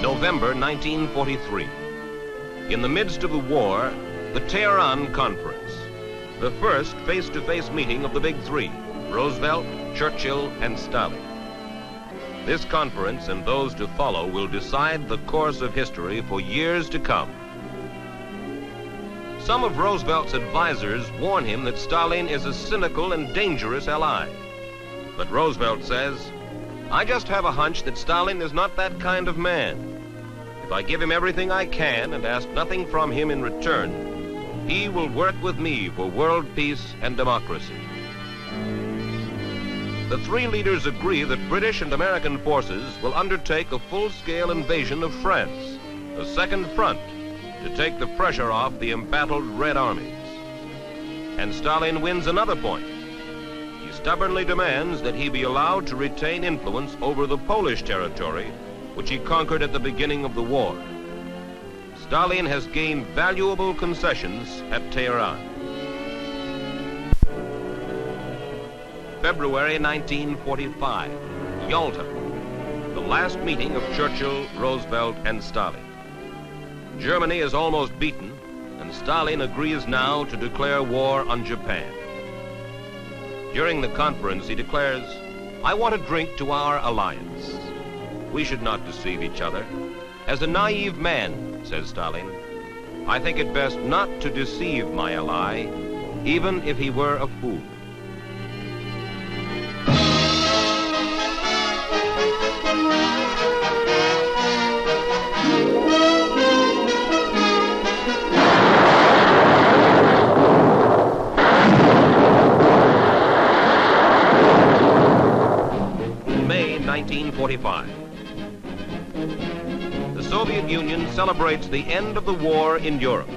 November 1943. In the midst of the war, the Tehran Conference, the first face-to-face meeting of the Big Three, Roosevelt, Churchill, and Stalin. This conference and those to follow will decide the course of history for years to come. Some of Roosevelt's advisors warn him that Stalin is a cynical and dangerous ally. But Roosevelt says, "I just have a hunch that Stalin is not that kind of man. If I give him everything I can and ask nothing from him in return, he will work with me for world peace and democracy." The three leaders agree that British and American forces will undertake a full-scale invasion of France, a second front, to take the pressure off the embattled Red Armies. And Stalin wins another point. He stubbornly demands that he be allowed to retain influence over the Polish territory, which he conquered at the beginning of the war. Stalin has gained valuable concessions at Tehran. February 1945, Yalta, the last meeting of Churchill, Roosevelt, and Stalin. Germany is almost beaten, and Stalin agrees now to declare war on Japan. During the conference, he declares, "I want to drink to our alliance. We should not deceive each other. As a naive man," says Stalin, "I think it best not to deceive my ally, even if he were a fool." May 1945. The Soviet Union celebrates the end of the war in Europe.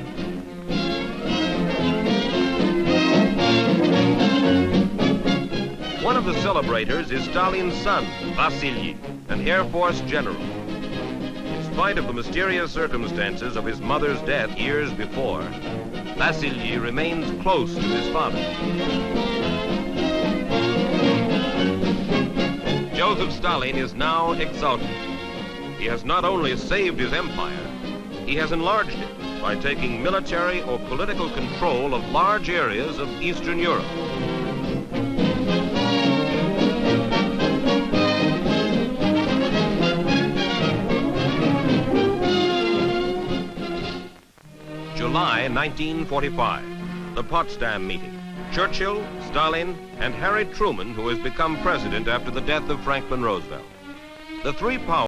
One of the celebrators is Stalin's son, Vasily, an Air Force general. In spite of the mysterious circumstances of his mother's death years before, Vasily remains close to his father. Joseph Stalin is now exultant. He has not only saved his empire, he has enlarged it by taking military or political control of large areas of Eastern Europe. July 1945, the Potsdam meeting. Churchill, Stalin, and Harry Truman, who has become president after the death of Franklin Roosevelt. The three powers